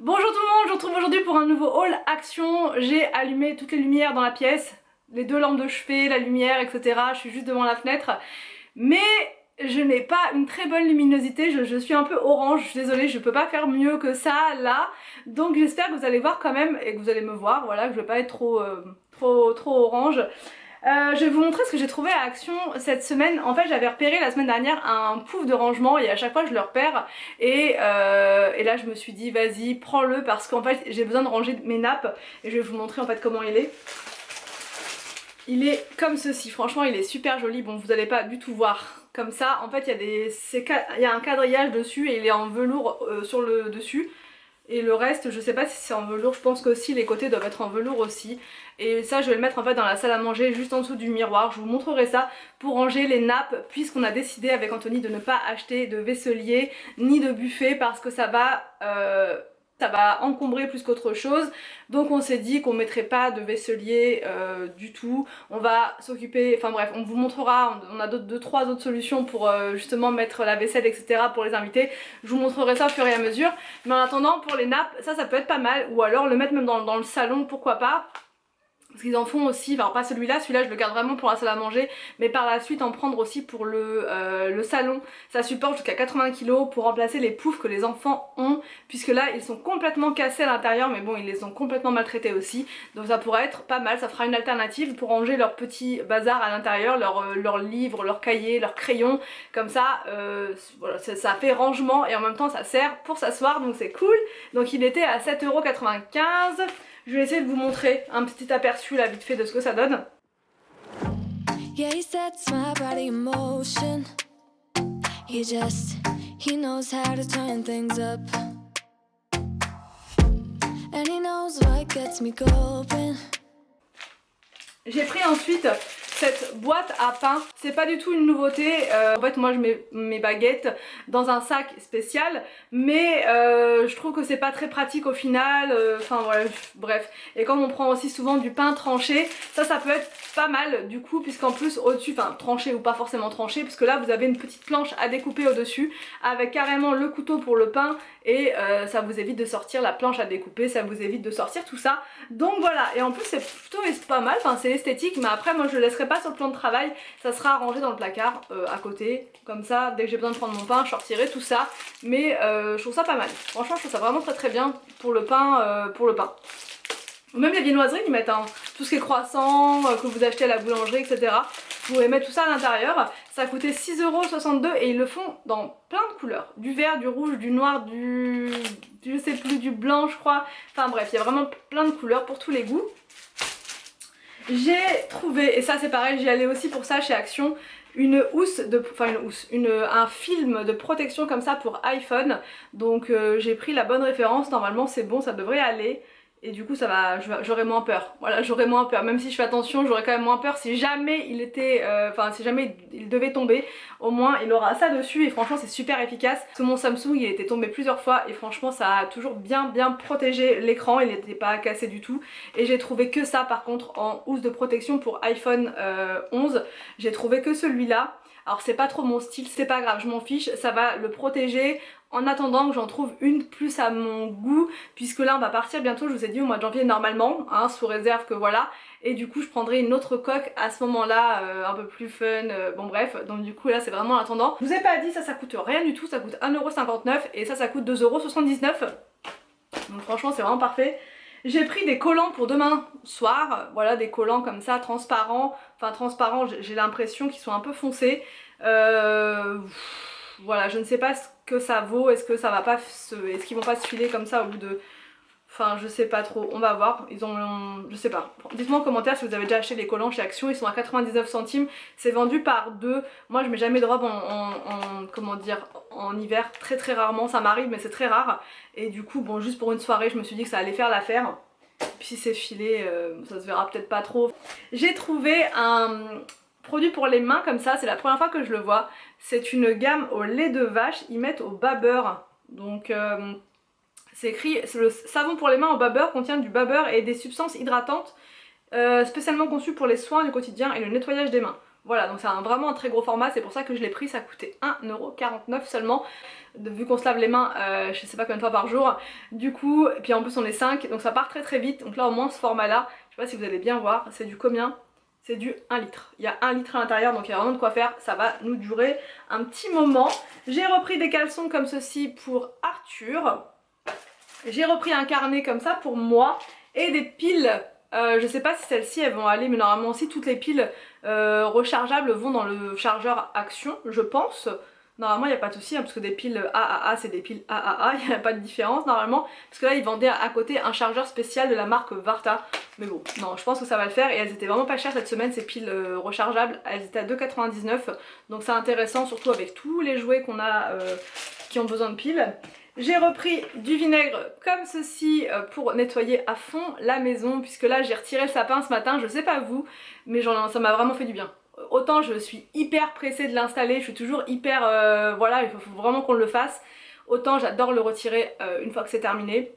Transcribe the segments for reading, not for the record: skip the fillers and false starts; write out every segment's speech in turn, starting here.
Bonjour tout le monde, je vous retrouve aujourd'hui pour un nouveau haul action. J'ai allumé toutes les lumières dans la pièce, les deux lampes de chevet, la lumière, etc. Je suis juste devant la fenêtre. Mais je n'ai pas une très bonne luminosité, je suis un peu orange, je suis désolée, je peux pas faire mieux que ça là. Donc j'espère que vous allez voir quand même et que vous allez me voir, voilà, que je vais pas être trop orange. Je vais vous montrer ce que j'ai trouvé à Action cette semaine. En fait, j'avais repéré la semaine dernière un pouf de rangement et à chaque fois je le repère. Et là, je me suis dit, vas-y, prends-le parce qu'en fait, j'ai besoin de ranger mes nappes. Et je vais vous montrer en fait comment il est. Il est comme ceci, franchement, il est super joli. Bon, vous n'allez pas du tout voir comme ça. En fait, il y a un quadrillage dessus et il est en velours sur le dessus. Et le reste, je sais pas si c'est en velours, je pense qu'aussi les côtés doivent être en velours aussi. Et ça, je vais le mettre en fait dans la salle à manger, juste en dessous du miroir. Je vous montrerai ça pour ranger les nappes, puisqu'on a décidé avec Anthony de ne pas acheter de vaisselier ni de buffet parce que ça va encombrer plus qu'autre chose. Donc on s'est dit qu'on mettrait pas de vaisselier du tout. On va s'occuper, enfin bref, on vous montrera, on a deux, trois autres solutions pour justement mettre la vaisselle, etc. pour les invités. Je vous montrerai ça au fur et à mesure. Mais en attendant, pour les nappes, ça peut être pas mal. Ou alors le mettre même dans le salon, pourquoi pas. Parce qu'ils en font aussi, enfin pas celui-là je le garde vraiment pour la salle à manger, mais par la suite en prendre aussi pour le salon. Ça supporte jusqu'à 80 kg pour remplacer les poufs que les enfants ont, puisque là ils sont complètement cassés à l'intérieur, mais bon ils les ont complètement maltraités aussi, donc ça pourrait être pas mal, ça fera une alternative pour ranger leur petit bazar à l'intérieur, leurs livres, leurs cahiers, leurs crayons, comme ça, voilà, ça fait rangement et en même temps ça sert pour s'asseoir, donc c'est cool. Donc il était à 7,95 €. Je vais essayer de vous montrer un petit aperçu là vite fait de ce que ça donne. Yeah, he sets my body in motion. He knows how to turn things up. And he knows what gets me going. J'ai pris ensuite cette boîte à pain, c'est pas du tout une nouveauté, en fait moi je mets mes baguettes dans un sac spécial, mais je trouve que c'est pas très pratique au final, enfin voilà, bref. Et comme on prend aussi souvent du pain tranché, ça peut être pas mal du coup, puisqu'en plus au dessus, enfin tranché ou pas forcément tranché, puisque là vous avez une petite planche à découper au dessus, avec carrément le couteau pour le pain, et ça vous évite de sortir la planche à découper, ça vous évite de sortir tout ça. Donc voilà, et en plus c'est plutôt pas mal, enfin c'est esthétique, mais après moi je le laisserai pas sur le plan de travail, ça sera rangé dans le placard à côté, comme ça dès que j'ai besoin de prendre mon pain je sortirai tout ça, mais je trouve ça pas mal, franchement je trouve ça vraiment très bien pour le pain, Même les viennoiseries ils mettent tout ce qui est croissant, que vous achetez à la boulangerie, etc. Vous pouvez mettre tout ça à l'intérieur, ça a coûté 6,62 € et ils le font dans plein de couleurs, du vert, du rouge, du noir, je sais plus, du blanc je crois, enfin bref il y a vraiment plein de couleurs pour tous les goûts. J'ai trouvé, et ça c'est pareil, j'y allais aussi pour ça chez Action, un film de protection comme ça pour iPhone. Donc j'ai pris la bonne référence, normalement c'est bon, ça devrait aller. Et du coup ça va, j'aurai moins peur. Voilà, j'aurai moins peur. Même si je fais attention, j'aurai quand même moins peur si jamais il était, si jamais il devait tomber. Au moins il aura ça dessus et franchement c'est super efficace. Parce que mon Samsung il était tombé plusieurs fois et franchement ça a toujours bien protégé l'écran, il n'était pas cassé du tout. Et j'ai trouvé que ça par contre en housse de protection pour iPhone 11. J'ai trouvé que celui-là. Alors c'est pas trop mon style, c'est pas grave, je m'en fiche, ça va le protéger en attendant que j'en trouve une plus à mon goût, puisque là on va partir bientôt, je vous ai dit au mois de janvier normalement, sous réserve que voilà, et du coup je prendrai une autre coque à ce moment là, un peu plus fun, bon bref, donc du coup là c'est vraiment en attendant. Je vous ai pas dit, ça coûte rien du tout, ça coûte 1,59 € et ça coûte 2,79 €, donc franchement c'est vraiment parfait. J'ai pris des collants pour demain soir, voilà des collants comme ça transparents, enfin transparents j'ai l'impression qu'ils sont un peu foncés, voilà je ne sais pas ce que ça vaut, est-ce que ça va pas est-ce qu'ils vont pas se filer comme ça au bout de, enfin je sais pas trop, on va voir, je sais pas. Dites-moi en commentaire si vous avez déjà acheté des collants chez Action, ils sont à 99 centimes, c'est vendu par deux. Moi je mets jamais de robe comment dire, en hiver, très rarement, ça m'arrive mais c'est très rare. Et du coup bon juste pour une soirée je me suis dit que ça allait faire l'affaire. Puis si c'est filé, ça se verra peut-être pas trop. J'ai trouvé un produit pour les mains comme ça, c'est la première fois que je le vois. C'est une gamme au lait de vache, ils mettent au babber. Donc c'est écrit, le savon pour les mains au babber contient du babber et des substances hydratantes spécialement conçues pour les soins du quotidien et le nettoyage des mains. Voilà, donc c'est vraiment un très gros format, c'est pour ça que je l'ai pris, ça coûtait 1,49€ seulement, vu qu'on se lave les mains je sais pas combien de fois par jour. Du coup, et puis en plus on est 5, donc ça part très très vite. Donc là au moins ce format là, je sais pas si vous allez bien voir, c'est du combien? C'est du 1 litre. Il y a 1 litre à l'intérieur, donc il y a vraiment de quoi faire, ça va nous durer un petit moment. J'ai repris des caleçons comme ceci pour Arthur. J'ai repris un carnet comme ça pour moi et des piles. Je sais pas si celles-ci elles vont aller, mais normalement aussi toutes les piles rechargeables vont dans le chargeur Action, je pense. Normalement il n'y a pas de souci, hein, parce que des piles AAA c'est des piles AAA, il n'y a pas de différence normalement. Parce que là ils vendaient à côté un chargeur spécial de la marque Varta. Mais bon, non, je pense que ça va le faire. Et elles étaient vraiment pas chères cette semaine, ces piles rechargeables. Elles étaient à 2,99 €. Donc c'est intéressant, surtout avec tous les jouets qu'on a qui ont besoin de piles. J'ai repris du vinaigre comme ceci pour nettoyer à fond la maison, puisque là j'ai retiré le sapin ce matin, je sais pas vous, mais ça m'a vraiment fait du bien. Autant je suis hyper pressée de l'installer, je suis toujours hyper... voilà, il faut vraiment qu'on le fasse. Autant j'adore le retirer une fois que c'est terminé,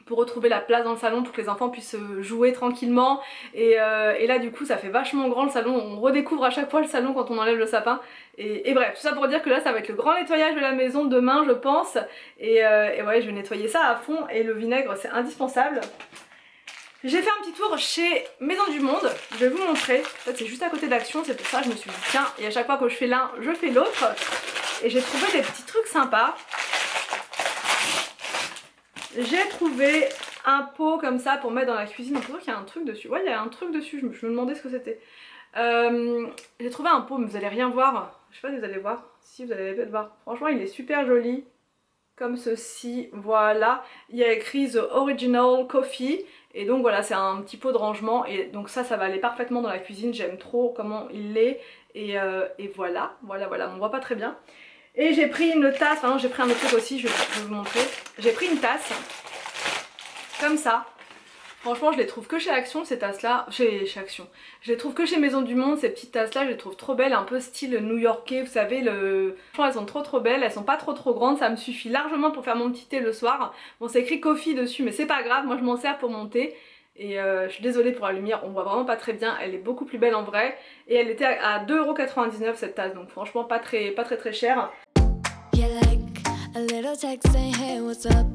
pour retrouver la place dans le salon pour que les enfants puissent jouer tranquillement et là du coup ça fait vachement grand le salon, on redécouvre à chaque fois le salon quand on enlève le sapin et bref, tout ça pour dire que là ça va être le grand nettoyage de la maison demain je pense et ouais je vais nettoyer ça à fond et le vinaigre c'est indispensable. J'ai fait un petit tour chez Maison du Monde, je vais vous montrer, en fait c'est juste à côté d'Action, c'est pour ça que je me suis dit tiens, et à chaque fois que je fais l'un je fais l'autre et j'ai trouvé des petits trucs sympas. J'ai trouvé un pot comme ça pour mettre dans la cuisine. On peut voir qu'il y a un truc dessus. Ouais, il y a un truc dessus. Je me demandais ce que c'était. J'ai trouvé un pot, mais vous allez rien voir. Je sais pas si vous allez voir. Si, vous allez peut-être voir. Franchement, il est super joli. Comme ceci. Voilà. Il y a écrit The Original Coffee. Et donc voilà, c'est un petit pot de rangement. Et donc ça va aller parfaitement dans la cuisine. J'aime trop comment il est. Et voilà. Voilà. On voit pas très bien. Et j'ai pris une tasse, j'ai pris un autre truc aussi, je vais vous montrer. J'ai pris une tasse, comme ça. Franchement je les trouve que chez Action ces tasses là, chez Action. Je les trouve que chez Maison du Monde, ces petites tasses là, je les trouve trop belles, un peu style new-yorkais, vous savez. Franchement elles sont trop belles, elles sont pas trop grandes, ça me suffit largement pour faire mon petit thé le soir. Bon c'est écrit coffee dessus mais c'est pas grave, moi je m'en sers pour mon thé. Et je suis désolée pour la lumière, on voit vraiment pas très bien, elle est beaucoup plus belle en vrai. Et elle était à 2,99 € cette tasse, donc franchement pas très chère. Yeah, like a little text saying hey what's up.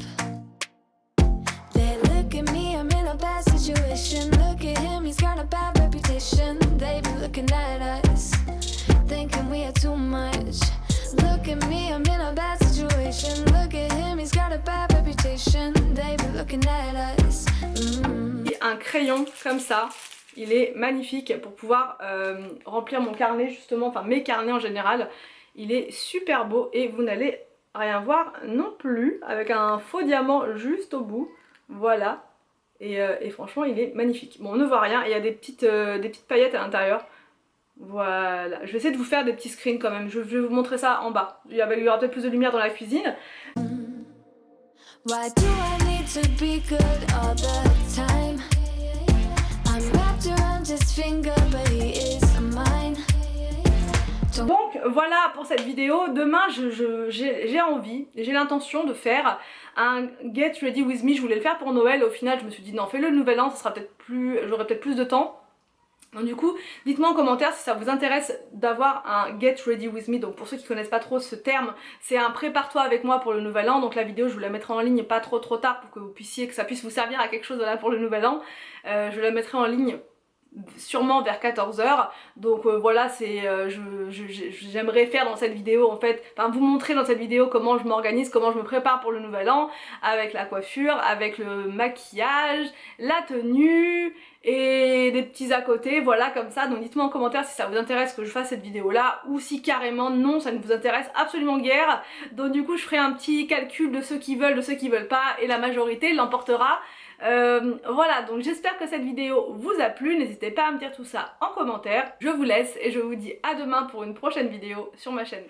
They look at me, I'm in a bad situation. Look at him, he's got a bad reputation. They be looking at us, thinking we are too much. Look at me, I'm in a bad situation. Look at him, he's got a bad reputation. They be looking at us. Et un crayon comme ça, il est magnifique pour pouvoir remplir mon carnet justement, enfin mes carnets en général. Il est super beau et vous n'allez rien voir non plus, avec un faux diamant juste au bout. Voilà. Et franchement il est magnifique. Bon on ne voit rien, il y a des petites paillettes à l'intérieur. Voilà, je vais essayer de vous faire des petits screens quand même, je vais vous montrer ça en bas. Il y aura peut-être plus de lumière dans la cuisine. Why do I need to be good all the time? I'm wrapped around his finger, but he is mine. Donc voilà pour cette vidéo. Demain j'ai envie, j'ai l'intention de faire un Get Ready With Me. Je voulais le faire pour Noël, au final je me suis dit non, fais-le le nouvel an, ça sera peut-être plus, j'aurai peut-être plus de temps. Donc du coup, dites-moi en commentaire si ça vous intéresse d'avoir un Get Ready With Me. Donc pour ceux qui connaissent pas trop ce terme, c'est un prépare-toi avec moi pour le nouvel an. Donc la vidéo je vous la mettrai en ligne pas trop tard pour que vous puissiez, que ça puisse vous servir à quelque chose là pour le nouvel an. Je la mettrai en ligne sûrement vers 14 h. Donc voilà, c'est j'aimerais faire dans cette vidéo en fait, enfin vous montrer dans cette vidéo comment je m'organise, comment je me prépare pour le nouvel an, avec la coiffure, avec le maquillage, la tenue et des petits à côté, voilà comme ça. Donc dites-moi en commentaire si ça vous intéresse que je fasse cette vidéo là ou si carrément non, ça ne vous intéresse absolument guère. Donc du coup je ferai un petit calcul de ceux qui veulent, de ceux qui veulent pas et la majorité l'emportera. Voilà, donc j'espère que cette vidéo vous a plu, n'hésitez pas à me dire tout ça en commentaire. Je vous laisse et je vous dis à demain pour une prochaine vidéo sur ma chaîne.